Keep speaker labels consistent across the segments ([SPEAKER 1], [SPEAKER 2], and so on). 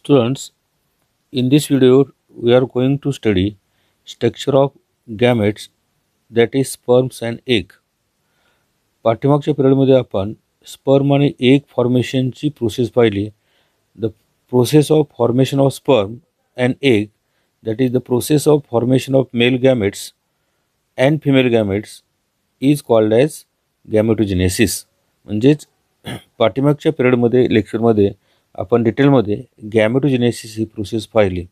[SPEAKER 1] Students, in this video we are going to study structure of gametes, that is sperms and egg. पाठीमागच्या पिरियडमध्ये आपण sperm आणि egg फॉर्मेशनची process पाहिली. The process of formation of sperm and egg, that is the process of formation of male gametes and female gametes is called as gametogenesis. म्हणजेच पाठीमागच्या पिरियडमध्ये लेक्चरमध्ये आपण डिटेलमध्ये गॅमेटोजेनेसिस ही प्रोसेस पाहिली.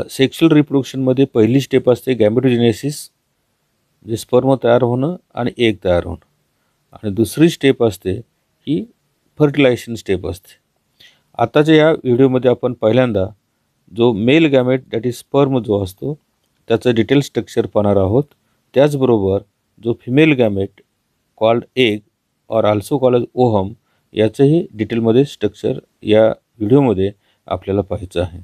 [SPEAKER 1] सेक्शुअल रिप्रोडक्शनमध्ये पहिली स्टेप असते गॅमेटोजेनेसिस, म्हणजे स्पर्म तयार होणं आणि एग तयार होणं, आणि दुसरी स्टेप असते ही फर्टिलायझेशन स्टेप असते. आताच्या या व्हिडिओमध्ये आपण पहिल्यांदा जो mail gamete that is sperm जो असतो त्याचं डिटेल स्ट्रक्चर पाहणार आहोत. त्याचबरोबर जो फिमेल गॅमेट कॉल्ड एग और आल्सो कॉल्ड ओहम याचंही डिटेलमध्ये स्ट्रक्चर या व्हिडिओमध्ये आपल्याला पाहायचं आहे.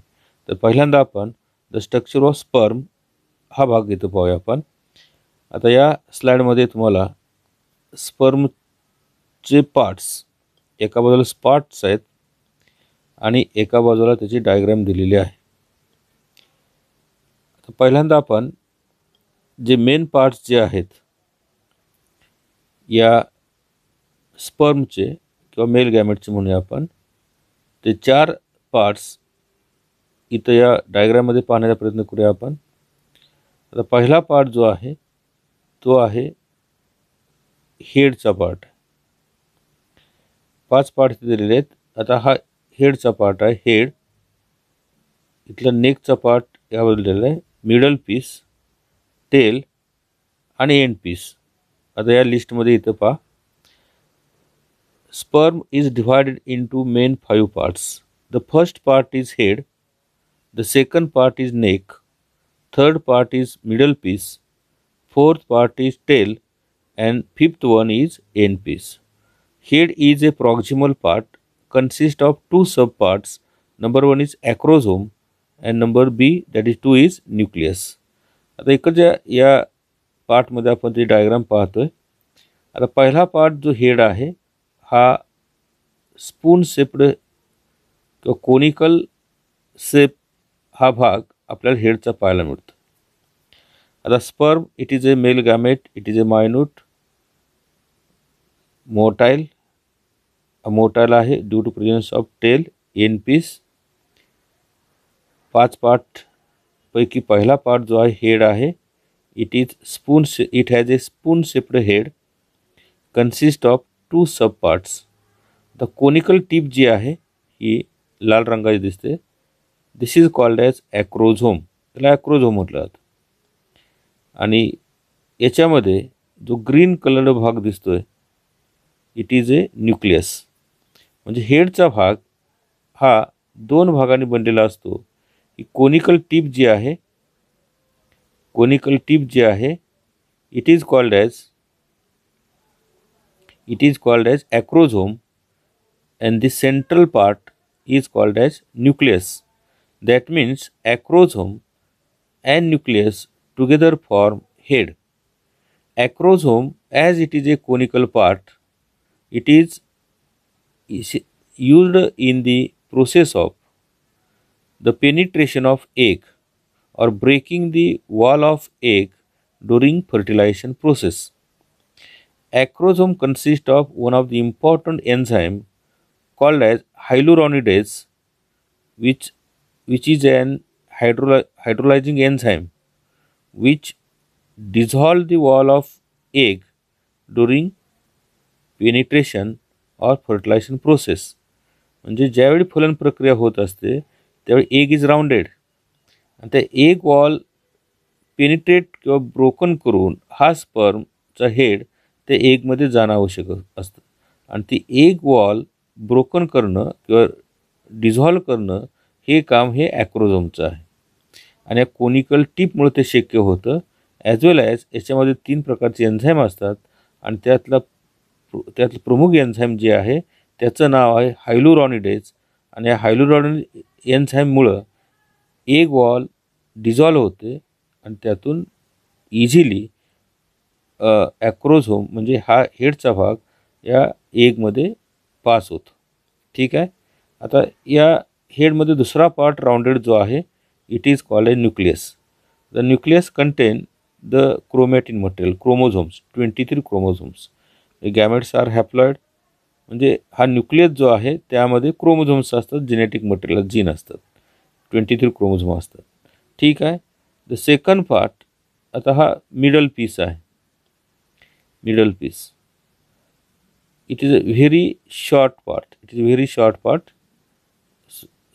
[SPEAKER 1] तर पहिल्यांदा आपण द स्ट्रक्चर ऑफ स्पर्म हा भाग इथं पाहूया आपण. आता या स्लाइडमध्ये तुम्हाला स्पर्मचे पार्ट्स, एका बाजूला स्पॉट्स आहेत आणि एका बाजूला त्याची डायग्राम दिलेली आहे. आता पहिल्यांदा आपण जे मेन पार्ट्स जे आहेत या स्पर्मचे किंवा मेल गॅमेटचे म्हणूया आपण, ते 4 पार्ट्स इथं या डायग्राममध्ये पाहण्याचा प्रयत्न करूया आपण. आता पहिला पार्ट जो आहे तो आहे हेडचा पार्ट. 5 पार्ट दिलेले आहेत. आता हा हेडचा पार्ट आहे. हेड इथला नेकचा पार्ट यावर दिलेला आहे, मिडल पीस, टेल आणि एंड पीस. आता या लिस्टमध्ये इथं पहा, sperm is divided into main 5 parts. The first part is head, the second part is neck, third part is middle piece, fourth part is tail, and fifth one is end piece. Head is a proximal part, consists of 2 subparts. Number 1 is acrosome and number B that is 2 is nucleus. आता इकडच्या या पार्टमध्ये आपण ते diagram पाहतोय. आता पहिला part जो हेड आहे हा स्पून शेप्ड किंवा कोनिकल शेप हा भाग आपल्याला हेडचा पाहायला मिळतो. आता sperm it is a male gamete, it is a minute motile, motile आहे due to presence of tail, end piece. 5 part पैकी पहिला पार्ट जो आहे हेड आहे, it has a spoon shaped head, consist of 2 sub parts. The conical tip जी आहे ही लाल रंगाची दिसते. दिस इज कॉल्ड ॲज ॲक्रोझोम, त्याला ॲक्रोझोम म्हटलं जातं. आणि याच्यामध्ये जो ग्रीन कलर्ड भाग दिसतोय इट इज ए न्यूक्लियस. म्हणजे हेडचा भाग हा 2 भागांनी बनलेला असतो. ही कोनिकल टिप जी आहे, कोनिकल टिप जी आहे it is called as acrosome and the central part is called as nucleus. That means acrosome and nucleus together form head. Acrosome, as it is a conical part, it is used in the process of the penetration of egg or breaking the wall of egg during fertilization process. Acrosome consists of one of the important enzyme called as hyaluronidase, which is an hydrolyzing enzyme which dissolve the wall of egg during penetration or fertilization process. म्हणजे ज्यावेळी फलन प्रक्रिया होत असते त्यावेळी egg is rounded आणि त्या egg wall penetrate किंवा ब्रोकन करून हा स्पर्मचा हेड त्या एगमध्ये जाणं आवश्यक असतं. आणि ती एग वॉल ब्रोकन करणं किंवा डिझॉल्व करणं हे काम हे ॲक्रोझोमचं आहे. आणि या कोनिकल टिपमुळे ते शक्य होतं. ॲज वेल ॲज याच्यामध्ये 3 प्रकारचे एन्झाईम असतात आणि त्यातलं प्रमुख एन्झाईम जे आहे त्याचं नाव आहे हायलुरॉनिडेज. आणि या हायलुरॉनिड एन्झाईममुळं एग वॉल डिझॉल्व होते आणि त्यातून इझिली ॲक्रोझोम म्हणजे हा हेडचा भाग या एगमध्ये पास होतो. ठीक आहे. आता या हेडमध्ये दुसरा पार्ट राउंडेड जो आहे it is called a nucleus. The nucleus contain the chromatin material, chromosomes, 23 chromosomes. Gametes are haploid, म्हणजे हा न्यूक्लियस जो आहे त्यामध्ये क्रोमोझोम्स असतात, जेनेटिक मटेरियल जीन असतात, 23 क्रोमोझोम असतात. ठीक आहे. द सेकंड पार्ट, आता हा मिडल पीस आहे. Middle piece it is a very short part. It is a very short part.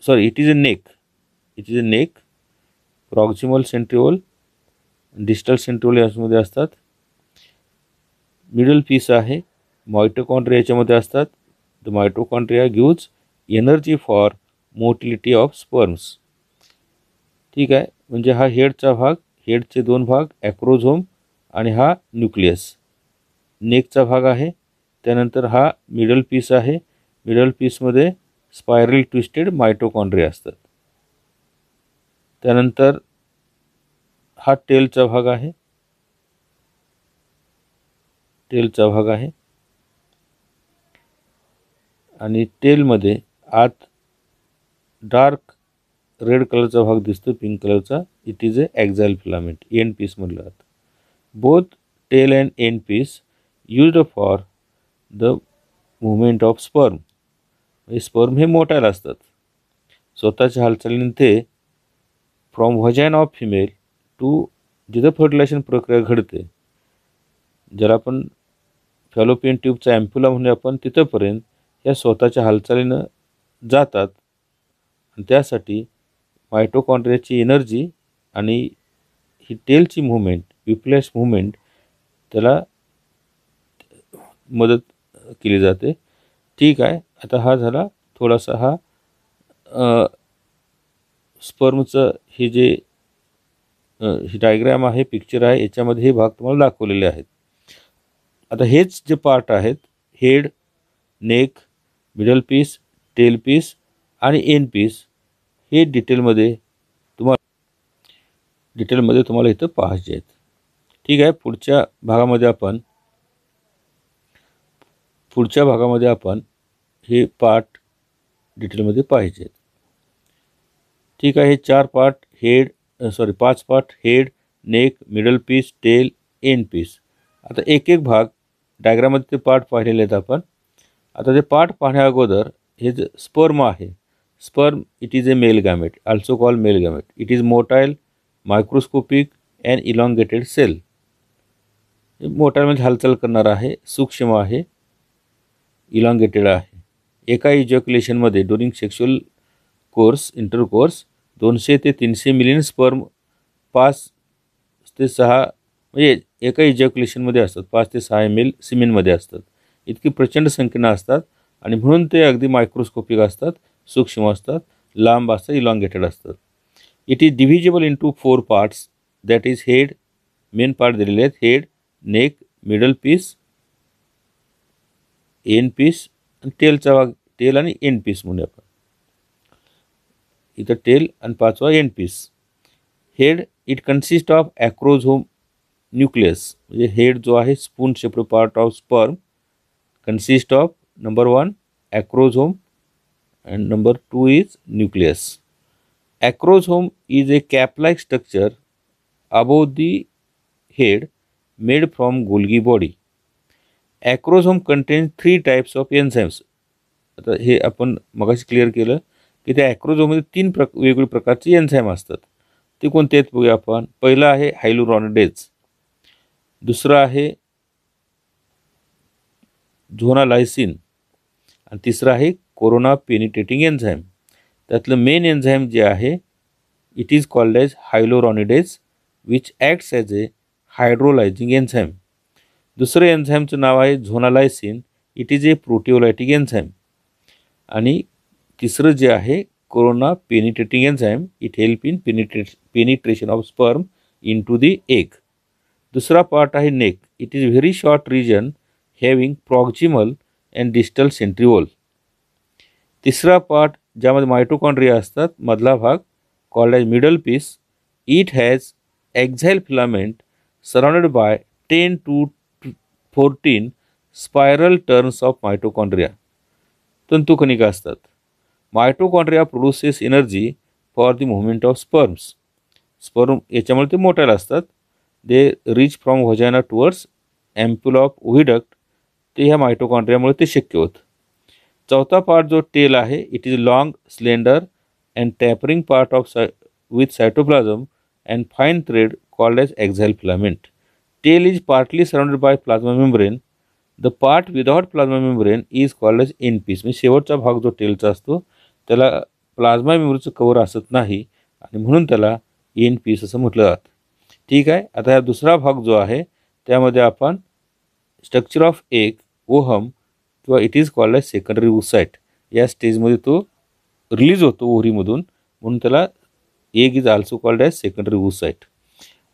[SPEAKER 1] Sorry, it is a neck. It is a neck. Proximal centriole, distal centriole यामध्ये असतात. Middle piece आहे. Mitochondria याच्यामध्ये असतात. The mitochondria gives energy for motility of sperms. ठीक आहे. म्हणजे हा हेडचा भाग, हेडचे दोन भाग ॲक्रोझोम आणि हा न्यूक्लियस नेकचा भाग आहे. त्यानंतर हा मिडल पीस आहे. मिडल पीसमध्ये स्पायरल ट्विस्टेड मायटोकॉन्ड्रिया असतात. त्यानंतर हा टेलचा भाग आहे. टेलचा भाग आहे आणि टेलमध्ये आत डार्क रेड कलरचा भाग दिसतो, पिंक कलरचा. It is a axial filament, end piece म्हटलं जातं. Both tail and end piece used for the movement of sperm. Sperm हे मोटाईल असतात. स्वतःच्या हालचालीने ते from vagina of female to जिथं फर्टिलायझेशन प्रक्रिया घडते, ज्याला आपण फॅलोपियन ट्यूबचा ॲम्प्युला म्हणूया आपण, तिथंपर्यंत या स्वतःच्या हालचालीनं जातात. आणि त्यासाठी मायटोकॉन्ड्रियाची एनर्जी आणि ही टेलची मुवमेंट, विप्लॅश मुवमेंट, त्याला मदत केली जाते. ठीक आहे. आता हा झाला थोडासा हा स्पर्मचं हे जे ही डायग्राम आहे, पिक्चर आहे, याच्यामध्ये हे भाग तुम्हाला दाखवलेले आहेत. आता हेच जे पार्ट आहेत, head, neck, middle piece, tail piece आणि एंड पीस, हे डिटेलमध्ये तुम्हाला इथं पाहायचे आहेत. ठीक आहे. पुढच्या भागामध्ये आपण हे पार्ट डिटेलमध्ये पाहायचे आहेत. ठीक आहे. हे 4 part, head 5 part, head, neck, middle piece, tail, end piece. आता एक एक भाग डायग्राममध्ये ते पार्ट पाहिलेले आहेत आपण. आता ते पार्ट पाहण्या अगोदर हे जे स्पर्म आहे, sperm it is a male gamete, also called male gamete. It is motile, microscopic and elongated cell. Motile म्हणजे हालचाल करणार आहे, सूक्ष्म आहे, इलॉंगेटेड आहे. एका इजॅक्युलेशनमध्ये ड्युरिंग सेक्शुअल इंटरकोर्स 200 ते 300 मिलियन स्पर्म 5 ते 6 म्हणजे एका इजॅक्युलेशनमध्ये असतात. 5 ते 6 ml सिमेनमध्ये असतात. इतकी प्रचंड संख्येनं असतात आणि म्हणून ते अगदी मायक्रोस्कोपिक असतात, सूक्ष्म असतात, लांब असतात, इलॉंगेटेड असतात. It is divisible into 4 parts, that is head, main part दिलेले आहेत, head, neck, middle piece, end piece आणि टेलचा भाग, टेल आणि एंड पीस म्हणूया आपण. इथं टेल आणि 5वा end piece. Head it consist of acrosome nucleus, म्हणजे हेड जो आहे spoon shaped part of sperm consist of number 1 acrosome and number 2 is nucleus. Acrosome is a cap-like structure above the head made from Golgi body. Acrosome contains 3 types of enzymes. आता हे आपण मगाशी clear केलं की त्या ॲक्रोझोममध्ये 3 वेगवेगळ्या प्रकारचे enzyme असतात. ते कोणते आहेत बघूया आपण. पहिलं आहे हायलुरॉनिडेज, दुसरं आहे झोनालायसिन आणि तिसरं आहे कोरोना पेनिट्रेटिंग एन्झाईम. त्यातलं मेन एन्झाईम जे आहे it is called as hyaluronidase which acts as a hydrolysing enzyme. दुसरं एन्झाईमचं नाव आहे zonalysin, it is a proteolytic enzyme. आणि तिसरं जे आहे corona penetrating enzyme, it help in penetration of sperm in to the egg. दुसरा पार्ट आहे neck, it is very short region having proximal and distal centriole. तिसरा part ज्यामध्ये mitochondria असतात, मधला भाग called as middle piece, it has axial filament surrounded by 10 to 14 spiral turns of mitochondria. तंतुकणिका असतात. Mitochondria produces energy for the movement of sperms. Sperm याच्यामुळे ते मोठाले असतात. They reach from vagina towards ampulla of oviduct. ते ह्या मायटोकॉन्ड्रियामुळे ते शक्य होतं. चौथा पार्ट जो टेल आहे, it is long, slender and tapering part of with cytoplasm and fine thread called as axial filament. Tail is partly surrounded by plasma membrane. The part without plasma membrane is called as end piece. म्हणजे शेवटचा भाग जो टेलचा असतो त्याला plasma मेम्ब्रेनचं cover असत नाही आणि म्हणून त्याला एन पीस असं म्हटलं जातं. ठीक आहे. आता हा दुसरा भाग जो आहे त्यामध्ये आपण स्ट्रक्चर ऑफ एग, ओहम किंवा it is called as secondary oocyte या स्टेजमध्ये तो रिलीज होतो ओव्हरीमधून, म्हणून त्याला egg is also called as secondary oocyte.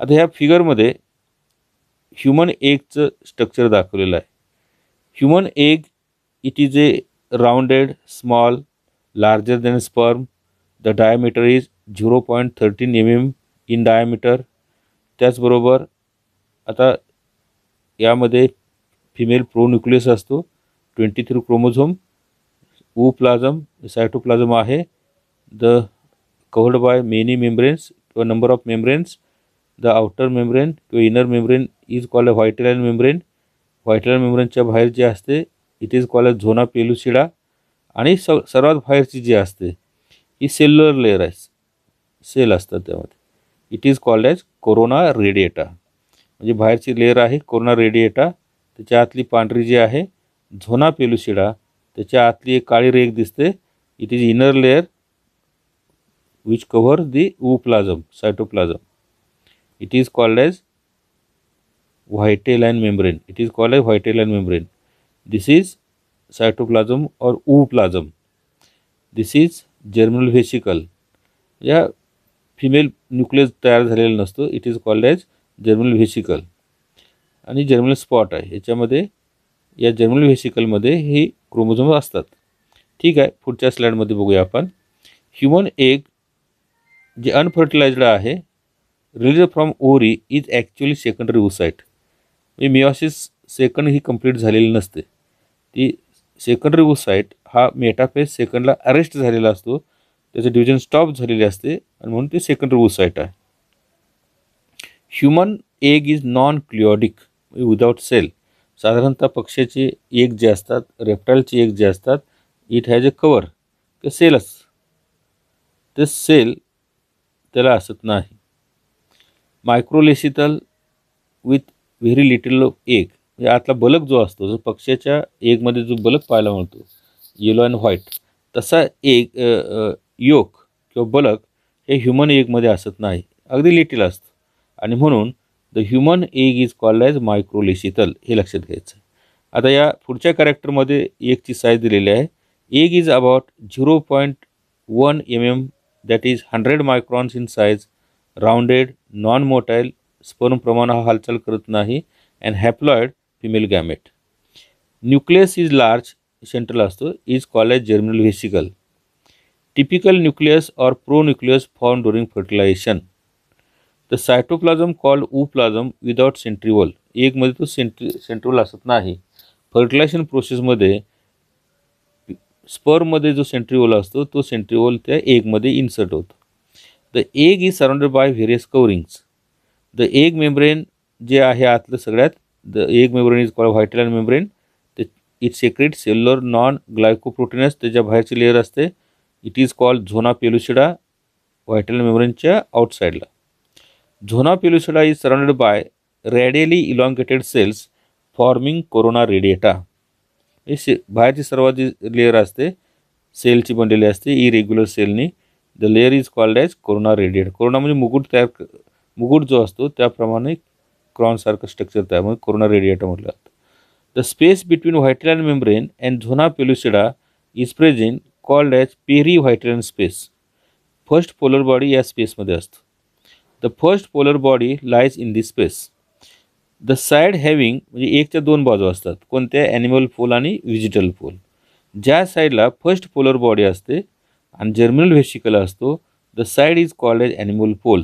[SPEAKER 1] आता ह्या फिगरमध्ये ह्युमन एगचं स्ट्रक्चर दाखवलेलं आहे. Human egg it is a rounded, small, larger than sperm. The diameter is 0.13 mm in diameter. त्याचबरोबर आता यामध्ये फिमेल प्रोन्युक्लियस असतो, 23 क्रोमोझोम, ओप्लाझम, सायटोप्लाझम आहे. The covered by many membranes किंवा number of membranes. The outer membrane किंवा inner membrane is called vitelline membrane. Vitelline मेम्ब्रेनच्या बाहेर जे असते it is called as zona pellucida. आणि सर्वात बाहेरची जी असते ही सेल्युलर लेअर आहे, सेल असतात त्यामध्ये, it is called as corona radiata. म्हणजे बाहेरची लेअर आहे कोरोना रेडिएटा, त्याच्या आतली पांढरी जी आहे झोना पेलुसिडा, त्याच्या आतली एक काळी रेग दिसते, it is inner layer which cover the ooplasm, cytoplasm. It is called as vitelline membrane. It is called as vitelline membrane. This is cytoplasm और ओप्लाझम. This is germinal व्हेसिकल. या फिमेल न्यूक्लियस तयार झालेला नसतो, it is called as germinal vesicle. आणि germinal spot आहे याच्यामध्ये, या germinal व्हेसिकलमध्ये ही chromosome असतात. ठीक आहे. पुढच्या स्लाइडमध्ये बघूया आपण. ह्युमन एग जे अनफर्टिलाइज्ड आहे, release from ovary is actually secondary oocyte. म्हणजे मिओसिस सेकंड ही कंप्लीट झालेली नसते, ती सेकंडरी ओसाइट हा मेटाफेज सेकंडला अरेस्ट झालेला असतो, त्याचं डिव्हिजन स्टॉप झालेले असते आणि म्हणून ते सेकंडरी ओसाइट आहे. Human egg is non cleidoic, without shell. साधारणतः पक्ष्याचे एग जे असतात, रेप्टाइलचे एग जे असतात, इट हॅज अ कवर किंवा सेल असतं, ते सेल त्याला असत नाही. Microlecithal with very little of egg. म्हणजे आतला बलक जो असतो, जो पक्ष्याच्या एगमध्ये जो बलक पाहायला मिळतो येलो अँड व्हाईट, तसा एग योक किंवा बलक हे ह्युमन एगमध्ये असत नाही, अगदी लिटिल असतं आणि म्हणून the human egg is called as microlecithal. हे लक्षात घ्यायचं. आता या पुढच्या कॅरेक्टरमध्ये एगची साईज दिलेली आहे. Egg is about 0.1 mm, that is 100 microns in size, rounded, non motile, sperm प्रमाण हा हालचाल करत नाही, and haploid female gamete. Nucleus is large, central असतो, is called as germinal vesicle. Typical nucleus और pronucleus form during fertilisation. The cytoplasm called ooplasm without centriole. एगमध्ये तो centriole असत नाही. फर्टिलायझेशन प्रोसेसमध्ये स्पर्ममध्ये जो सेंट्रिओल असतो तो सेंट्रिओल त्या एगमध्ये इन्सर्ट होतो. The egg is surrounded by various coverings. The egg membrane जे आहे आतलं सगळ्यात, the egg membrane is called vitelline membrane. It secrete cellular non glycoproteins, त्याच्या बाहेरची लेअर असते, it is called zona pellucida, vitelline मेम्ब्रेनच्या आउटसाईडला. Zona pellucida is surrounded by radially elongated cells forming corona radiata. हे बाहेरची सर्वात जी लेअर असते सेलची बनलेली असते इरेग्युलर सेलनी. The layer is called as corona radiata. Corona म्हणजे मुकुट जो असतो त्याप्रमाणे क्रॉनसारखं स्ट्रक्चर तयार, म्हणजे कोरोना रेडिएटा म्हटलं जातं. The space between vitelline membrane and zona pellucida is present called as peri vitelline space. First polar body या स्पेसमध्ये असतो. The first polar body lies in this space. The side having, म्हणजे एकच्या दोन बाजू असतात, कोणत्या, ॲनिमल पोल आणि व्हेजिटल पोल. ज्या साईडला फर्स्ट पोलर बॉडी असते आणि जर्मिनल व्हेसिकल असतो, the side is called as animal pole.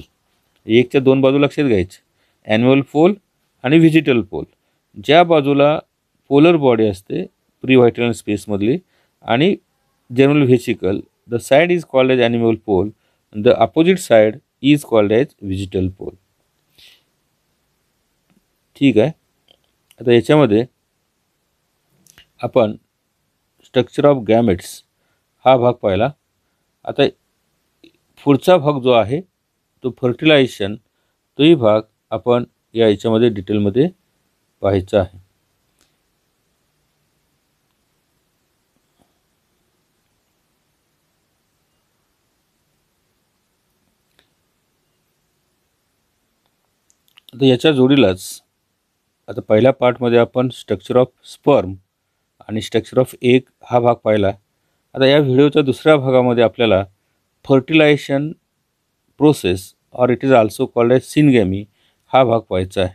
[SPEAKER 1] एकच्या दोन बाजू लक्षात घ्यायचे, ॲनिमल पोल आणि व्हेजिटल पोल. ज्या बाजूला पोलर बॉडी असते प्री व्हाइटेलाइन स्पेसमधली आणि germinal vesicle the side is called as animal pole and the opposite side is called as vegetal pole. ठीक आहे. आता याच्यामध्ये आपण स्ट्रक्चर ऑफ गॅमेट्स हा भाग पाहिला. आता पुढचा भाग जो आहे तो फर्टिलायझेशन, तोही भाग आपण या याच्यामध्ये डिटेलमध्ये पाहायचा आहे. आता याच्या जोडीलाच आता पहिल्या पार्टमध्ये आपण स्ट्रक्चर ऑफ स्पर्म आणि स्ट्रक्चर ऑफ एग हा भाग पाहिला. आता या व्हिडिओच्या दुसऱ्या भागामध्ये आपल्याला fertilisation process or it is also called as syngamy हा भाग पाहायचा आहे.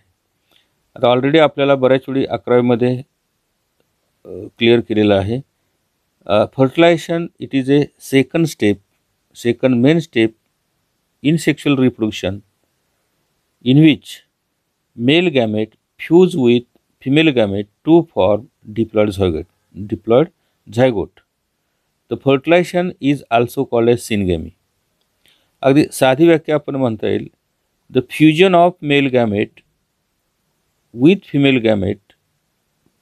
[SPEAKER 1] आता ऑलरेडी आपल्याला बऱ्याच वेळी 11वीमध्ये क्लिअर केलेलं आहे. Fertilisation it is a second main step in sexual reproduction in which male gamete fuse with female gamete to form diploid zygote. The fertilization is also called as syngamy. अगदी साधी व्याख्या आपण म्हणता येईल, the fusion of male gamete with female gamete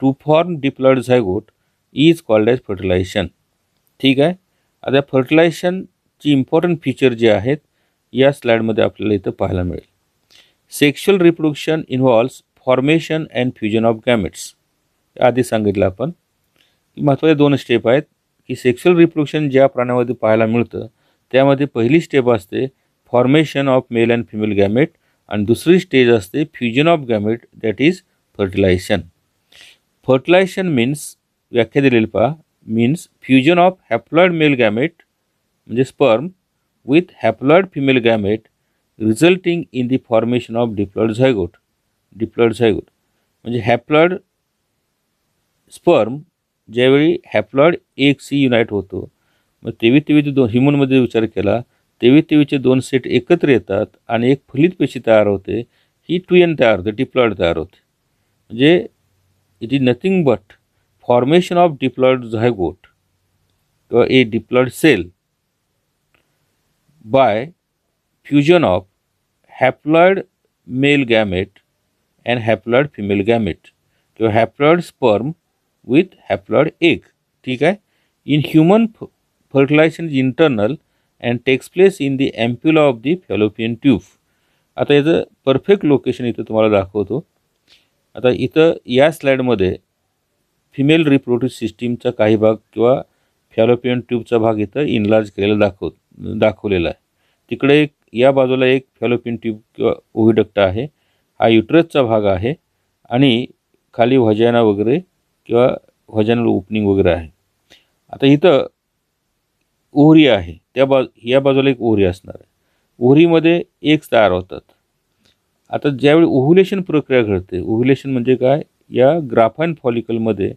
[SPEAKER 1] to form diploid zygote is called as fertilization. ठीक आहे. आता फर्टिलायझेशनची important feature जे आहेत या स्लाइडमध्ये आपल्याला इथं पाहायला मिळेल. Sexual reproduction involves formation and fusion of gametes. आधी सांगितलं आपण की महत्त्वाचे 2 स्टेप आहेत की सेक्शुअल रिप्रोडक्शन ज्या प्राण्यामध्ये पाहायला मिळतं त्यामध्ये पहिली स्टेप असते formation of male and female gamete आणि दुसरी स्टेज असते fusion of gamete, that is fertilisation. Fertilisation means व्याख्या दिलेली पहा, means fusion of haploid male gamete म्हणजे sperm with haploid female gamete resulting in the formation of diploid zygote. म्हणजे haploid sperm ज्यावेळी haploid एक सी युनाईट होतो, मग तेवीचे 2 ह्युमनमध्ये विचार केला तेवीचे 2 सेट एकत्र येतात आणि एक फलित पेशी तयार होते, ही 2n तयार होते, डिप्लॉइड तयार होते. म्हणजे it is nothing but formation of diploid zygote किंवा a diploid cell by fusion of haploid male gamete and haploid female gamete किंवा haploid sperm with haploid egg. ठीक आहे. In human fertilization is internal and takes place in the ampulla of the fallopian tube. आता याचं perfect location इथं तुम्हाला दाखवतो. आता इथं या स्लाइडमध्ये फिमेल रिप्रोडक्टिव्ह सिस्टीमचा काही भाग किंवा फॅलोपियन ट्यूबचा भाग इथं इनलार्ज केलेला दाखवलेला आहे. तिकडे या बाजूला एक फॅलोपियन ट्यूब किंवा ओव्हिडक्ट आहे, हा युट्रसचा भाग आहे आणि खाली व्हाजायना वगैरे किंवा व्हाजायनल ओपनिंग वगैरे आहे. आता इथं ओव्हरी आहे, या बाजूला एक ओव्हरी असणार आहे. ओव्हरीमध्ये एग्स तयार होतात. आता ज्यावेळी ओव्ह्युलेशन प्रक्रिया घडते, ओव्ह्युलेशन म्हणजे काय, या ग्राफाइन फॉलिकलमध्ये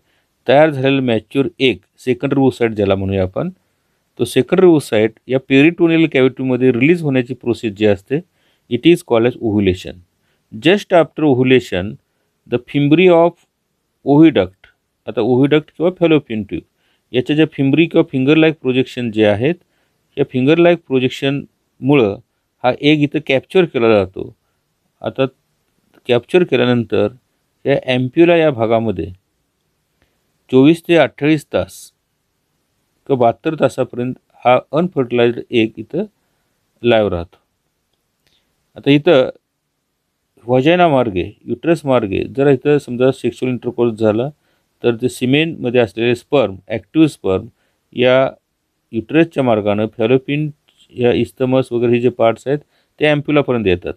[SPEAKER 1] तयार झालेलं मॅच्युअर एग सेकंडरी ओसाइट ज्याला म्हणूया आपण, तो सेकंडरी ओसाइट या पेरिटोनियल कॅव्हिटीमध्ये रिलीज होण्याची प्रोसेस जी असते it is called as ovulation. Just after ovulation the fimbriae of oviduct, आता ओव्हिडक्ट किंवा फॅलोपियन ट्यूब याच्या ज्या फिम्ब्री किंवा फिंगर लाईक प्रोजेक्शन जे आहेत, या फिंगर लाईक प्रोजेक्शनमुळं हा एग इथं कॅप्चर केला जातो. आता कॅप्चर केल्यानंतर या ॲम्प्युला या भागामध्ये 24 ते 28 तास किंवा 72 तासापर्यंत हा अनफर्टिलाइज्ड एग इथं लाईव्ह राहतो. आता इथं व्हाजायना मार्गे, युट्रस मार्गे जर इथं समजा सेक्शुअल इंटरकोर्स झाला तर ते सिमेनमध्ये असलेले स्पर्म, ॲक्टिव्ह स्पर्म या युट्रसच्या मार्गानं फॅलोपियन या इस्तमस वगैरे हे जे पार्ट्स आहेत ते ॲम्प्युलापर्यंत येतात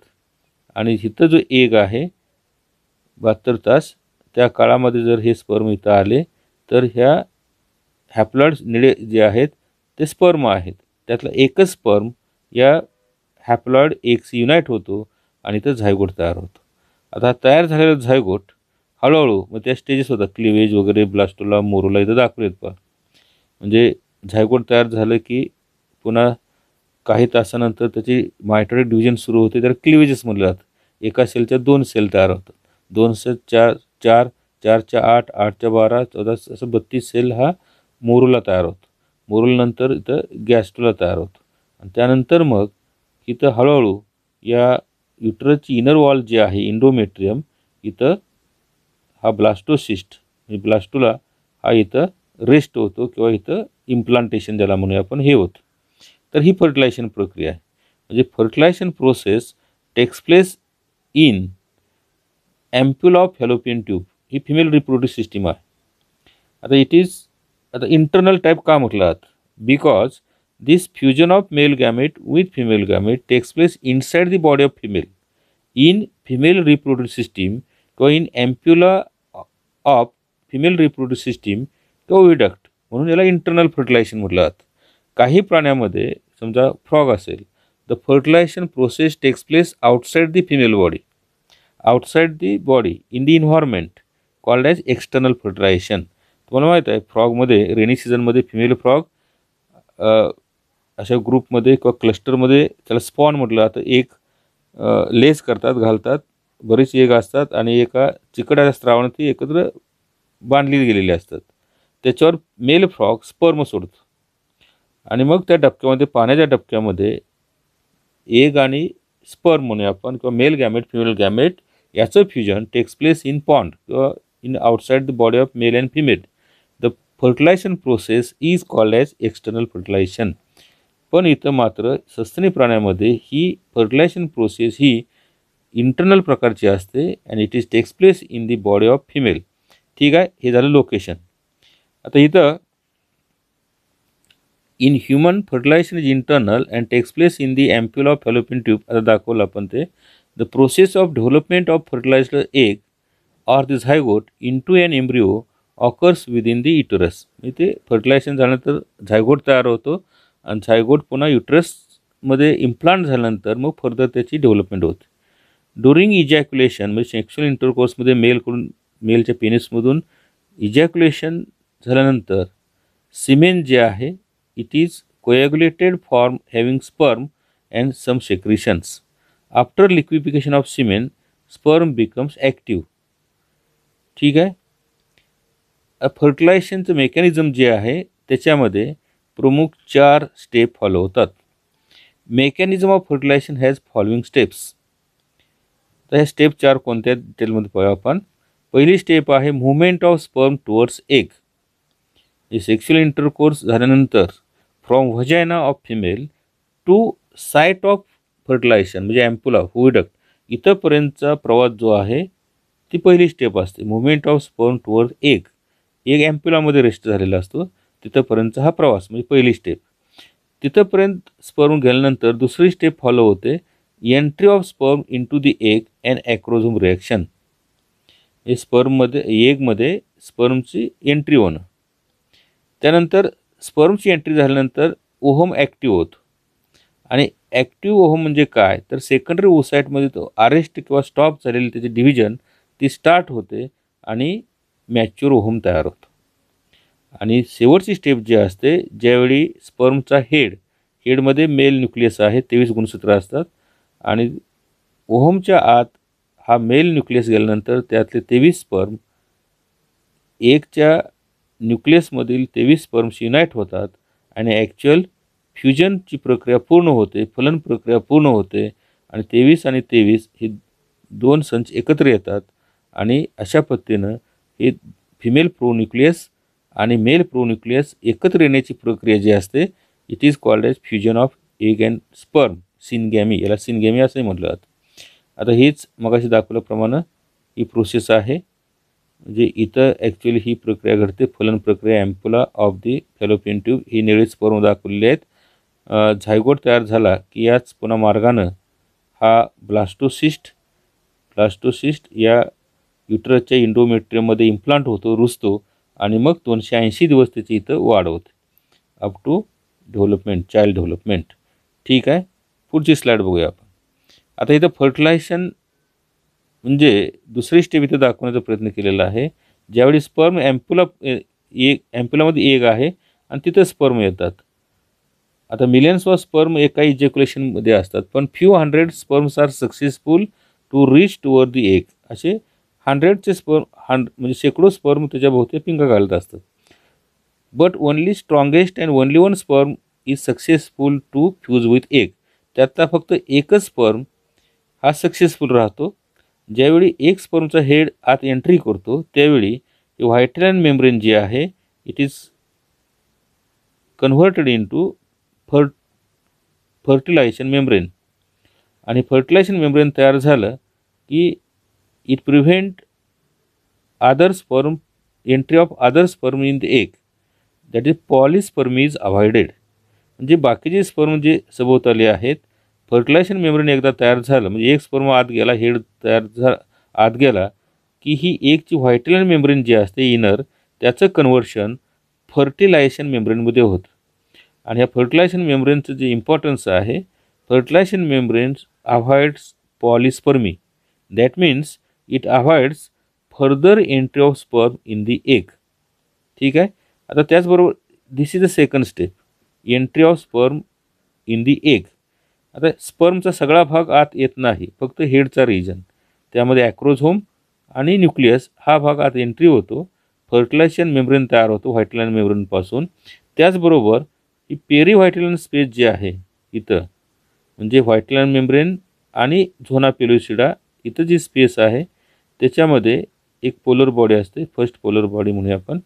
[SPEAKER 1] आणि इथं जो एग आहे 72 तास त्या काळामध्ये जर हे स्पर्म इथं आले तर ह्या हॅप्लॉइड निळे जे आहेत ते स्पर्म आहेत, त्यातला एकच स्पर्म या हॅप्लॉइड एगशी युनाईट होतो आणि इथं झायगोट तयार होतो. आता तयार झालेलं झायगोट हळूहळू मग त्या स्टेजेस होतात, क्लिवेज वगैरे, ब्लास्टोला, मोरोला इथं दाखवलेत पहा. म्हणजे झायगोट तयार झालं की पुन्हा काही तासानंतर त्याची मायटोटिक डिव्हिजन सुरू होते, तर क्लिवेजेस म्हटलं जातं. एका सेलच्या 2 सेल तयार होतात, 2 से 4, 4, 4 च्या 8, 8 च्या 12, 14 असं 32 सेल हा मोरूला तयार होतो मोरलनंतर इथं गॅस्ट्रोला तयार होतो आणि त्यानंतर मग इथं हळूहळू या युटरसची इनर वॉल जे आहे इंडोमेट्रियम इथं हा ब्लास्टोसिस्ट ब्लास्टुला हा इथं रेस्ट होतो किंवा इथं इम्प्लांटेशन ज्याला म्हणूया आपण हे होतं. तर ही फर्टिलायझेशन प्रक्रिया आहे. म्हणजे fertilisation process takes place in ampulla of fallopian tube. ही फिमेल रिप्रोड्यूस सिस्टीम आहे. आता इट इज आता इंटरनल टाईप का म्हटलं जातं? Because this fusion of male gamete with female gamete takes place inside the body of female in female reproduce system किंवा in ampulla of female reproduce system किंवा oviduct, म्हणून याला internal fertilisation म्हटलं जातं. काही प्राण्यामध्ये समजा फ्रॉग असेल, the fertilisation process takes place outside the female body, outside the body in the environment called as external fertilisation. तुम्हाला माहीत आहे फ्रॉगमध्ये रेनी सीझनमध्ये फिमेल फ्रॉग अशा ग्रुपमध्ये किंवा क्लस्टरमध्ये त्याला स्पॉन म्हटलं जातं. एक लेस करतात, घालतात, बरेच एग असतात आणि एका चिकट्या स्त्रावाने ती एकत्र बांधली गेलेली असतात. त्याच्यावर मेल फ्रॉग स्पर्म सोडतो आणि मग त्या डबक्यामध्ये, पाण्याच्या डबक्यामध्ये एग आणि स्पर्म म्हणूया आपण किंवा मेल गॅमेट फिमेल गॅमेट याचं fusion takes place in pond किंवा in outside the body of male and female. The fertilisation process is called as external fertilisation. पण इथं मात्र सस्तनी प्राण्यामध्ये ही फर्टिलायझेशन प्रोसेस ही इंटरनल प्रकारची असते and it is takes place in the body of female. ठीक आहे, हे झालं लोकेशन. आता इथं in human fertilisation is internal and takes place in the एम्प्युला of fallopian tube. आता दाखवलं आपण ते. The process of development of fertilised egg or the zygote into an embryo occurs within the uterus. म्हणजे ते fertilisation झाल्यानंतर zygote तयार होतो आणि झायगोट पुन्हा युटरसमध्ये इम्प्लांट झाल्यानंतर मग फर्दर त्याची डेव्हलपमेंट होते. ड्युरिंग इजॅक्युलेशन म्हणजे सेक्शुअल इंटरकोर्समध्ये मेलच्या पेनिसमधून इजॅक्युलेशन झाल्यानंतर सिमेन जे आहे it is coagulated form having sperm and some secretions. After liquefaction of semen sperm becomes active. ठीक आहे. फर्टिलायझेशनचं मेकॅनिझम जे आहे त्याच्यामध्ये प्रमुख 4 स्टेप फॉलो होतात. Mechanism of fertilisation has following steps. तर ह्या स्टेप 4 कोणत्या डिटेलमध्ये पाहूया आपण. पहिली स्टेप आहे movement of sperm towards egg. हे सेक्शुअल इंटरकोर्स झाल्यानंतर from vagina of female to site of fertilisation म्हणजे एम्प्युला हुइडक्ट इथंपर्यंतचा प्रवास जो आहे ती पहिली स्टेप असते. Movement of sperm toward egg. Egg एम्प्युलामध्ये रेस्ट झालेला असतो, तिथंपर्यंतचा हा प्रवास म्हणजे पहिली स्टेप. तिथंपर्यंत स्पर्म गेल्यानंतर दुसरी स्टेप फॉलो होते entry of sperm in to the egg and acrosome reaction. हे स्पर्ममध्ये एगमध्ये स्पर्मची एंट्री होणं. त्यानंतर स्पर्मची एंट्री झाल्यानंतर ओहम ॲक्टिव्ह होतो आणि ॲक्टिव्ह ओहम म्हणजे काय तर सेकंडरी ओसाईटमध्ये तो अरेस्ट किंवा स्टॉप झालेली त्याची डिव्हिजन ती स्टार्ट होते आणि मॅच्युअर ओहम तयार होतो. आणि शेवटची स्टेप जी असते ज्यावेळी स्पर्मचा हेडमध्ये मेल न्यूक्लियस आहे, 23 गुणसूत्र असतात आणि ओहमच्या आत हा मेल न्यूक्लियस गेल्यानंतर त्यातले 23 स्पर्म एकच्या न्यूक्लियसमधील 23 स्पर्म्स युनाईट होतात आणि ॲक्च्युअल फ्युजनची प्रक्रिया पूर्ण होते, फलन प्रक्रिया पूर्ण होते आणि 23 आणि 23 हे 2 संच एकत्र येतात आणि अशा पद्धतीनं हे फिमेल प्रोन्यूक्लियस आणि मेल प्रोन्यूक्लियस एकत्र येण्याची प्रक्रिया जी असते it is called as fusion of egg and sperm, syngamy. याला सिनगॅमी असंही म्हटलं जातं. आता हेच मगाशी दाखवल्याप्रमाणे ही प्रोसेस आहे. म्हणजे इथं ॲक्च्युअली ही प्रक्रिया घडते, फलन प्रक्रिया एम्प्युला ऑफ दी फॅलोपियन ट्यूब. ही निळी स्पर्म दाखवलेली आहेत. झायगोट तयार झाला की याच पुन्हा मार्गानं हा ब्लास्टोसिस्ट या युटरसच्या इंडोमेट्रियममध्ये इम्प्लांट होतो, रुजतो आणि मग 280 दिवस त्याची इथं वाढ होते up to development, child development. ठीक आहे, पुढची स्लाईड बघूया आपण. आता इथं फर्टिलायझेशन म्हणजे दुसरी स्टेप इथं दाखवण्याचा प्रयत्न केलेला आहे. ज्यावेळी स्पर्म एम्प्युलामध्ये एग आहे आणि तिथं स्पर्म येतात. आता मिलियन्स ऑफ स्पर्म एका इजॅक्युलेशनमध्ये असतात, पण few hundred sperms are successful to reach toward the egg. असे 100चे स्पर्म म्हणजे शेकडो स्पर्म त्याच्या भोवती पिंगा घालत असतात. But only strongest and only one sperm is successful to fuse with egg. त्यातला फक्त एकच स्पर्म हा सक्सेसफुल राहतो. ज्यावेळी एक स्पर्मचा हेड आत एंट्री करतो त्यावेळी व्हायटेलाइन मेम्ब्रेन जी आहे it is converted into fertilisation membrane. आणि फर्टिलायझेशन मेम्ब्रेन तयार झालं की it prevent other sperm entry of other sperm in the egg. That is polyspermy is avoided. म्हणजे बाकीचे स्पर्म जे सभोवताली आहेत, फर्टिलायझेशन मेम्ब्रेन एकदा तयार झालं म्हणजे एक स्पर्म आत गेला, हेड तयार झाला आत गेला की ही एकची व्हायटेलाइन मेम्ब्रेन जी असते इनर, त्याचं कन्व्हर्शन फर्टिलायझेशन मेम्ब्रेनमध्ये होतं. आणि ह्या फर्टिलायझेशन मेम्ब्रेनचं जे इम्पॉर्टन्स आहे, fertilisation membranes avoids polyspermy. That means it avoids further entry of sperm in the egg. ठीक आहे. आता त्याचबरोबर this is the second step, entry of sperm in the egg. आता स्पर्मचा सगळा भाग आत येत नाही, फक्त हेडचा रिजन, त्यामध्ये ॲक्रोझोम आणि न्यूक्लियस हा भाग आत एंट्री होतो. फर्टिलायझेशन मेम्ब्रेन तयार होतो व्हायटेलाइन मेम्ब्रेनपासून. त्याचबरोबर ही पेरी व्हायटेलाइन स्पेस जी आहे इथं, म्हणजे व्हायटेलाइन मेम्ब्रेन आणि झोना पेलुसिडा इथं जी स्पेस आहे त्याच्यामध्ये एक पोलर बॉडी असते, फर्स्ट पोलर बॉडी म्हणूया आपण.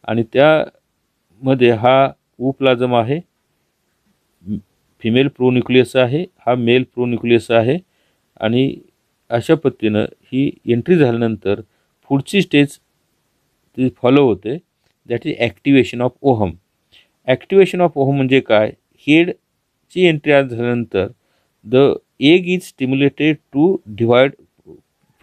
[SPEAKER 1] आणि त्यामध्ये हा प्लाझम आहे, फिमेल प्रोन्यूक्लियस आहे, हा मेल प्रोन्यूक्लियस आहे. आणि अशा पद्धतीनं ही एंट्री झाल्यानंतर पुढची स्टेज ती फॉलो होते, that is activation of ovum. Activation of ovum म्हणजे काय, हेडची एंट्री आज झाल्यानंतर the egg is stimulated to divide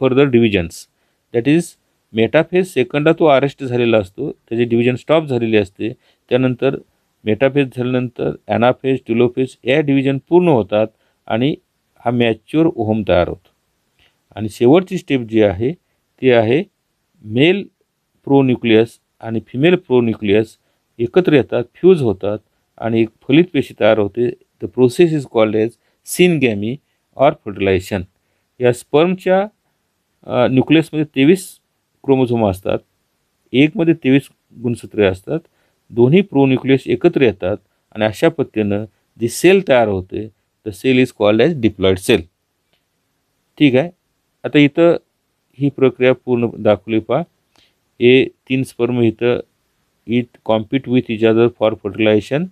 [SPEAKER 1] further divisions. That is metaphase सेकंडला तो अरेस्ट झालेला असतो, त्याचे डिव्हिजन स्टॉप झालेली असते. त्यानंतर मेटाफेज झाल्यानंतर ॲनाफेज, टिलोफेज या डिव्हिजन पूर्ण होतात आणि हा मॅच्युअर ओहम तयार होतो. आणि शेवटची स्टेप जी आहे ती आहे मेल प्रोन्यूक्लियस आणि फिमेल प्रोन्यूक्लियस एकत्र येतात, फ्यूज होतात आणि एक फलित पेशी तयार होते. The process is called as syngamy or fertilisation. या स्पर्मच्या न्यूक्लियसमध्ये 23 क्रोमोझोम असतात, एकमध्ये 23 गुणसूत्रे असतात. दोन्ही प्रोन्यूक्लियस एकत्र येतात आणि अशा पद्धतीनं जी सेल तयार होते the cell is called as diploid cell. ठीक आहे. आता इथं ही प्रक्रिया पूर्ण दाखवली पहा. हे 3 स्पर्म इथं it compete with each other for fertilisation.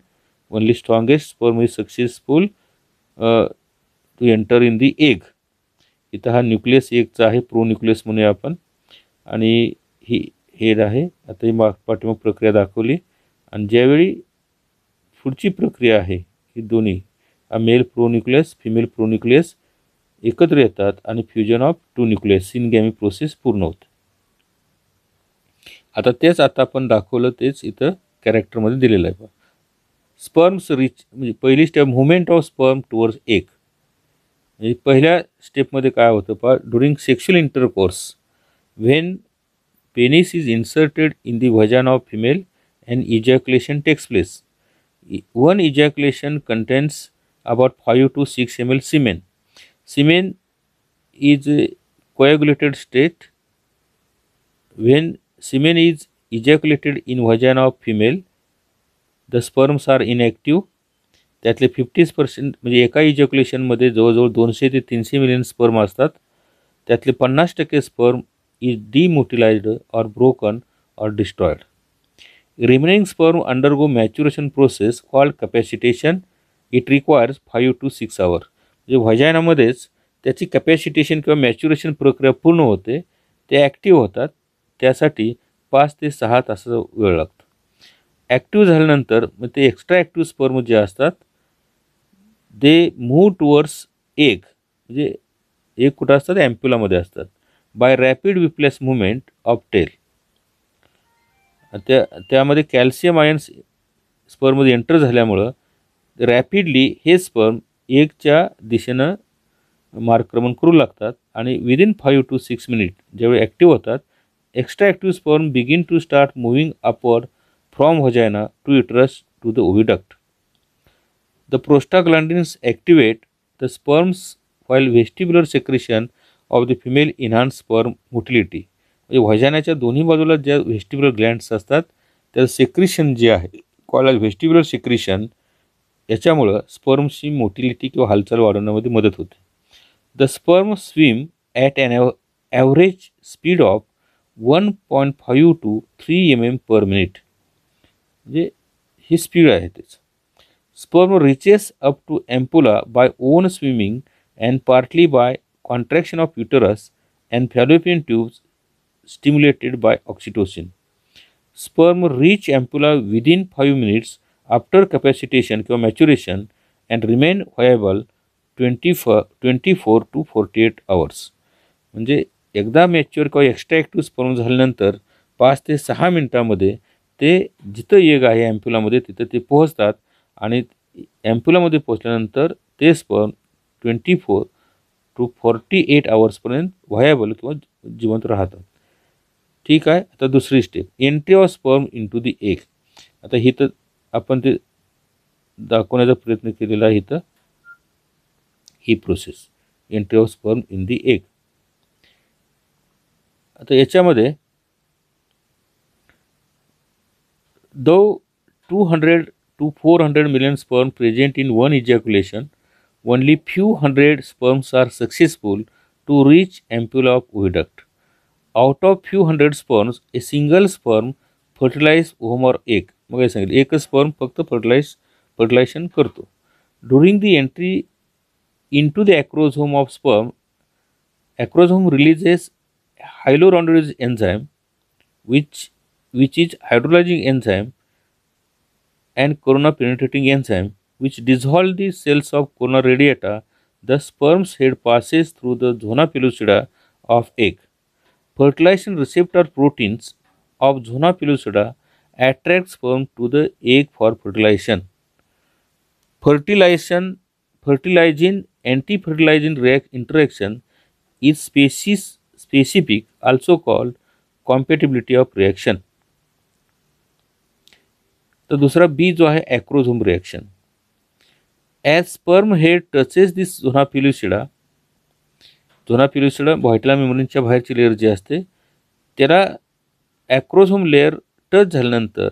[SPEAKER 1] Only strongest sperm is successful to enter in the egg. इथं हा न्यूक्लियस एगचा आहे, प्रोन्यूक्लियस म्हणूया आपण. आणि ही हेड आहे. आता ही पाठीमाग प्रक्रिया दाखवली. आणि ज्यावेळी पुढची प्रक्रिया आहे ही दोन्ही मेल प्रोन्यूक्लियस फिमेल प्रोन्यूक्लियस एकत्र येतात आणि fusion of two nucleus syngamy process पूर्ण होते. आता आपण दाखवलं तेच इथं कॅरेक्टरमध्ये दिलेलं आहे. स्पर्म्स रिच म्हणजे पहिली step movement of sperm towards egg. म्हणजे पहिल्या स्टेपमध्ये काय होतं पहा, during sexual intercourse when penis is inserted in the vagina of female and ejaculation takes place. One ejaculation contains about 5 to 6 ml semen. Semen is a coagulated state. When semen is ejaculated in vagina of female, the sperms are inactive. त्यातले 50% म्हणजे एका इजॅक्युलेशनमध्ये जवळजवळ 200 ते 300 million sperm असतात. त्यातले 50% sperm is demotilised or broken or destroyed. Remaining sperm undergo maturation process called capacitation. It requires 5 to 6 hours. म्हणजे व्हाजायनामध्येच त्याची कॅपॅसिटेशन किंवा मॅच्युरेशन प्रक्रिया पूर्ण होते, ते ॲक्टिव्ह होतात, त्यासाठी 5 ते 6 तासाचा वेळ लागतो. ॲक्टिव्ह झाल्यानंतर मग ते एक्स्ट्रा ॲक्टिव्ह स्पर्म जे असतात दे मूव्ह टुवर्ड्स एग. म्हणजे एग कुठं असतात, ॲम्प्युलामध्ये असतात. By rapid whiplash movement of tail. त्यामध्ये कॅल्शियम आयन्स स्पर्ममध्ये एंटर झाल्यामुळं रॅपिडली हे स्पर्म एगच्या दिशेनं मार्गक्रमण करू लागतात आणि विदिन 5 to 6 मिनिट ज्यावेळी ॲक्टिव्ह होतात, extra active sperm begin to start moving upward from vagina to uterus to the oviduct. The prostaglandins activate the sperms while vestibular secretion of the female enhance sperm motility. म्हणजे व्हजानाच्या दोन्ही बाजूला ज्या व्हेस्टिब्युलर glands असतात तर सेक्रिशन जे आहे call व्हेस्टिब्युलर सेक्रिशन, याच्यामुळं स्पर्मची motility किंवा हालचाल वाढवण्यामध्ये मदत होते. The sperm swim at an average speed of 1.5 to 3 mm per minute. म्हणजे ही स्पीड आहे त्याचं. Sperm reaches up to ampulla by own swimming and partly by contraction of uterus and fallopian tubes stimulated by oxytocin. Sperm reach ampulla within 5 minutes after capacitation or maturation and remain viable 24 to 48 hours. म्हणजे एकदा mature किंवा extra active sperm झाल्यानंतर 5 ते 6 मिनिटांमध्ये ते जिथं egg आहे ॲम्प्युलामध्ये तिथं ते पोहोचतात आणि ॲम्प्युलामध्ये पोहोचल्यानंतर ते स्पर्म 24 to 48 आवर्सपर्यंत व्हायबल किंवा जिवंत राहतात. ठीक आहे. आता दुसरी step, entry of sperm into the egg. आता इथं आपण ते दाखवण्याचा प्रयत्न केलेला आहे. इथं ही process entry of sperm in the egg. आता याच्यामध्ये दो 200 to 400 million sperm present in one ejaculation, only few hundred sperms are successful to reach ampulla of oviduct. Out of few hundred sperms, a single sperm fertilize ovum or egg. मग हे सांगितलं एकच sperm फक्त fertilisation करतो. During the entry into the acrosome of sperm, acrosome releases hyaluronidase enzyme, which is hydrolyzing enzyme, and corona penetrating enzyme, which dissolve the cells of corona radiata. The sperm's head passes through the zona pellucida of egg. Fertilization receptor proteins of zona pellucida attract sperm to the egg for fertilization. Fertilizing anti-fertilizing interaction is species specific, also called compatibility of reaction. तर दूसरा B जो आहे acrosome reaction. As sperm head touches this zona pellucida, zona pellucida व्हायटला मेम्ब्रेनच्या बाहेरची layer जी असते त्याला ॲक्रोझोम लेअर टच झाल्यानंतर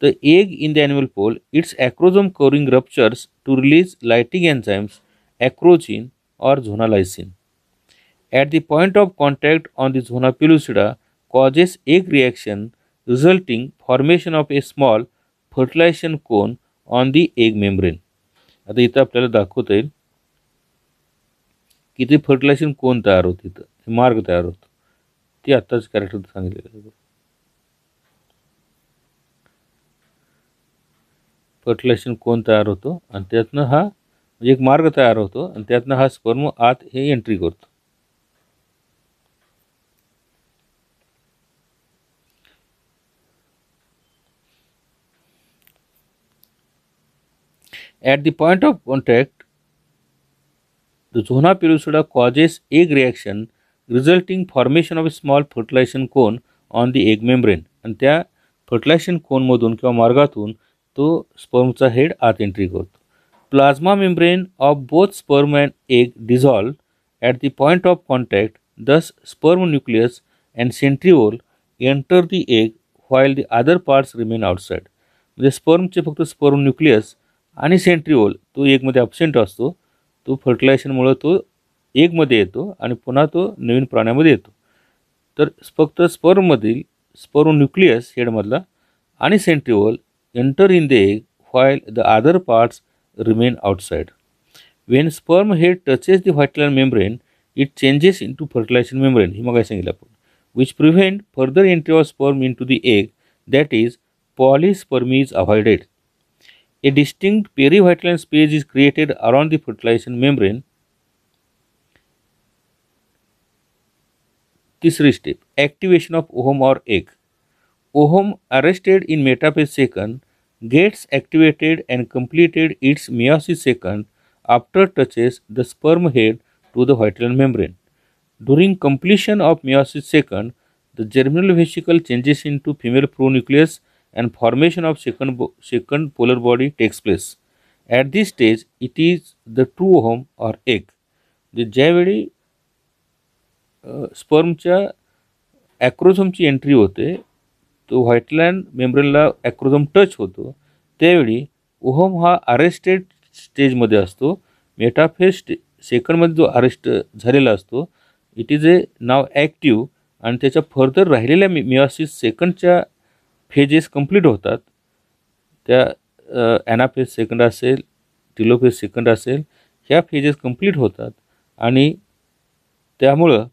[SPEAKER 1] the egg in the animal pole, its acrosome covering ruptures to release lytic enzymes acrosin और zonalysin. At the point of contact on the zona pellucida causes egg reaction, resulting formation of a small fertilization cone on the egg membrane. आता इथं आपल्याला दाखवता येईल की ते fertilisation कोन तयार होतं, इथं मार्ग तयार होतो. ते आत्ताच कॅरेक्टर सांगितलेलं आहे. फर्टिलायझेशन कोन तयार होतो आणि त्यातनं हा म्हणजे एक मार्ग तयार होतो आणि त्यातनं हा स्पर्म आत हे एंट्री करतो. At the point of contact, the zona pellucida causes egg reaction, resulting formation of a small fertilization cone on the egg membrane. आणि त्या फर्टिलायझेशन कोनमधून किंवा मार्गातून तो स्पर्मचा हेड आत एंट्री करतो. Plasma membrane of both sperm and egg dissolve at the point of contact. Thus sperm nucleus and centriole enter the egg while the other parts remain outside. म्हणजे स्पर्मचे फक्त स्पर्म न्यूक्लियस आणि centriole तो एगमध्ये absent असतो. तो फर्टिलायझेशनमुळं तो एगमध्ये येतो आणि पुन्हा तो नवीन प्राण्यामध्ये येतो. तर फक्त स्पर्ममधील स्पर्म न्यूक्लियस हेडमधला आणि centriole enter in the egg while the other parts remain outside. When sperm head touches the vital membrane, it changes into fertilization membrane. ही मग सांगितलं आपण, which prevent further entry of sperm in to the egg, that is polyspermy is avoided. A distinct perivitelline space is created around the fertilization membrane. तीसरी step, activation of ovum or egg. Ovum arrested in metaphase second gets activated and completed its meiosis second after touches the sperm head to the vitelline membrane. During completion of meiosis second, the germinal vesicle changes into female pronucleus and formation of second polar body takes place. At this stage, it is the true ovum or egg. ज्यावेळी स्पर्मच्या ॲक्रोझोमची entry होते तो व्हाईटलँड मेम्ब्रेनला ॲक्रोझोम touch होतो त्यावेळी ohm हा arrested स्टेजमध्ये असतो. Metaphase सेकंडमध्ये जो arrest झालेला असतो it is A now active आणि त्याच्या फर्दर राहिलेल्या मिओसिस सेकंडच्या फेजेस कंप्लीट होतात. त्या ॲनाफेज सेकंड असेल, टिलोफेज सेकंड असेल, ह्या फेजेस कंप्लीट होतात आणि त्यामुळं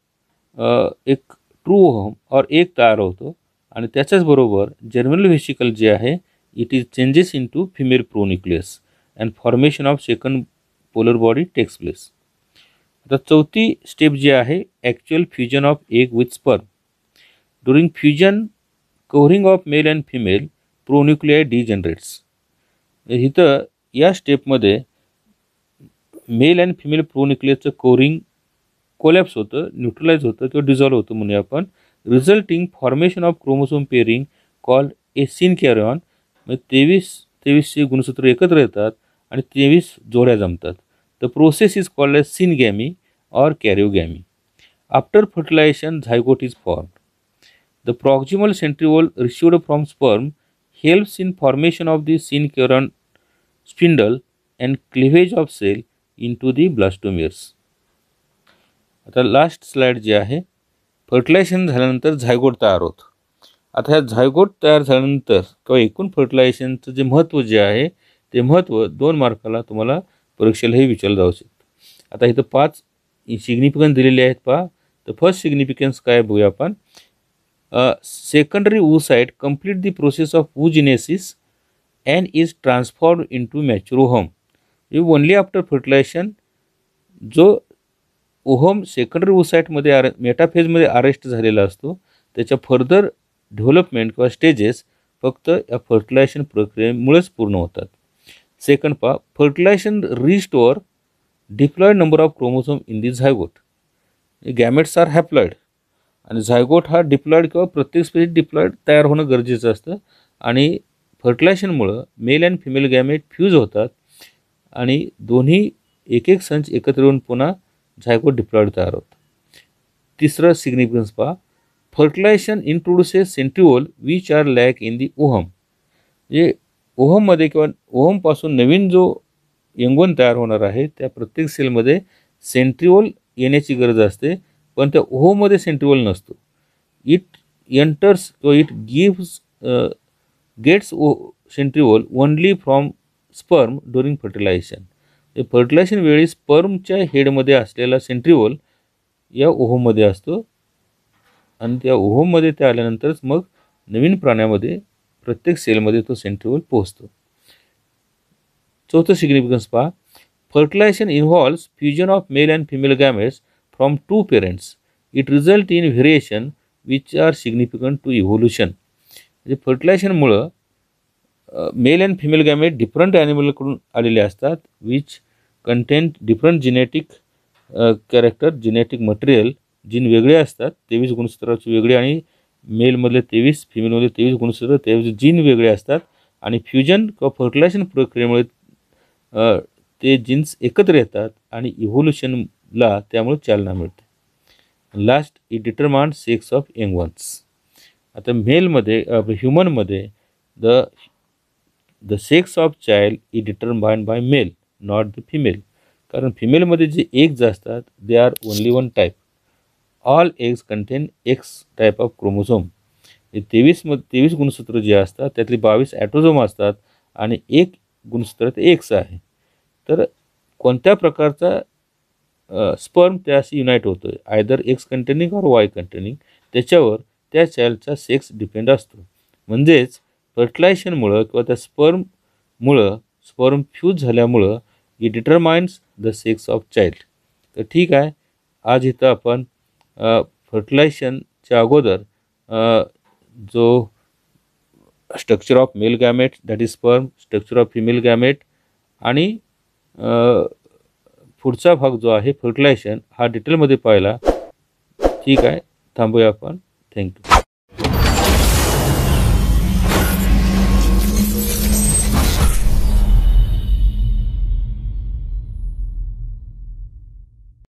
[SPEAKER 1] एक ट्रू ओहम और एक तयार होतो आणि त्याच्याचबरोबर जर्मिनल व्हेसिकल जे आहे it is changes into female pronucleus and formation of second polar body takes place. आता चौथी स्टेप जी आहे actual fusion of egg with sperm. During fusion covering of male and female pronuclei degenerates. इथं या स्टेपमध्ये male and female प्रोन्युक्लियसचं covering collapse होतं, neutralize होतं किंवा डिझॉल्व होतं म्हणूया आपण. Resulting formation of chromosome pairing called a synkaryon. म्हणजे 23 गुणसूत्र एकत्र येतात आणि 23 जोड्या जमतात. The process is called as syngamy और karyogamy. After fertilization zygote is formed. The proximal centriole received from sperm helps in formation of the synchron spindle and cleavage of cell into the blastomeres. आता last slide जी आहे fertilisation झाल्यानंतर zygote तयार होतं. आता ह्या zygote तयार झाल्यानंतर किंवा एकूण फर्टिलायझेशनचं जे महत्त्व जे आहे ते महत्त्व 2 मार्काला तुम्हाला परीक्षेलाही विचारलं जाऊ शकतं. आता इथं 5 सिग्निफिकन्स दिलेले आहेत पहा. तर फर्स्ट सिग्निफिकन्स काय बघूया आपण. Secondary oocyte complete the process of oogenesis and is transformed into mature ovum. Only after fertilization जो ओहम सेकंडरी oocyteमध्ये मेटाफेजमध्ये अरेस्ट झालेला असतो त्याच्या फर्दर डेव्हलपमेंट किंवा स्टेजेस फक्त या फर्टिलायझेशन प्रक्रियेमुळेच पूर्ण होतात. सेकंड पहा fertilisation restore diploid number of chromosome in the zygote. Gametes are haploid आणि झायगोट हा डिप्लॉइड किंवा प्रत्येक स्पेस डिप्लॉइड तयार होणं गरजेचं असतं आणि फर्टिलायझेशनमुळं male and female gamete fuse होतात आणि दोन्ही एक एक संच एकत्र येऊन पुन्हा झायगोट डिप्लॉइड तयार होतं. तिसरं सिग्निफिकन्स पहा fertilization introduces centriole which are lack in the ovum. म्हणजे ओहममध्ये किंवा ओहमपासून नवीन जो यंगवण तयार होणार आहे त्या प्रत्येक सेलमध्ये सेंट्रिओल येण्याची गरज असते पण त्या ओहममध्ये सेंट्रिओल नसतो. इट एंटर्स किंवा it gives gets centriole only from sperm during fertilisation. Fertilisation वेळी स्पर्मच्या हेडमध्ये असलेला सेंट्रिओल या ओहममध्ये असतो आणि त्या ओहममध्ये ते आल्यानंतरच मग नवीन प्राण्यामध्ये प्रत्येक सेलमध्ये तो सेंट्रिओल पोहोचतो. चौथं सिग्निफिकन्स पहा fertilisation involves fusion of male and female gametes from two parents. It result in variation which are significant to evolution. म्हणजे फर्टिलायझेशनमुळं male and female gamete different ॲनिमलकडून आलेले असतात which content different genetic character genetic material gene वेगळे असतात 23 गुणसूत्राचे वेगळे आणि मेलमधले 23 फिमेलमधले 23 गुणसूत्र 23 जीन वेगळे असतात आणि फ्युजन किंवा फर्टिलायझेशन प्रक्रियेमुळे ते जीन्स एकत्र येतात आणि इव्होल्युशनला त्यामुळे चालना मिळते. Last it determined sex of young ones. आता मेलमध्ये ह्युमनमध्ये the sex of child is determined by male not the female. कारण फिमेलमध्ये जे एग्ज असतात they are only one type. All eggs contain X type of chromosome. 23 गुणसूत्र जे असतात त्यातले 22 ॲटोझोम असतात आणि एक गुणसूत्र ते एक्स आहे. तर कोणत्या प्रकारचा स्पर्म त्याशी युनाईट होतो आहे आयदर एक्स कंटेनिंग और वाय कंटेनिंग त्याच्यावर त्या चाइल्डचा सेक्स डिपेंड असतो. म्हणजेच फर्टिलायझेशनमुळं किंवा त्या स्पर्म फ्यूज झाल्यामुळं it determines the sex of child. तर ठीक आहे आज इथं आपण फर्टिलायझेशनच्या अगोदर जो structure of male gamete that is sperm structure of female gamete आणि पुढचा भाग जो आहे फर्टिलायझेशन हा डिटेलमध्ये पाहिला. ठीक आहे थांबूया आपण. थँक्यू.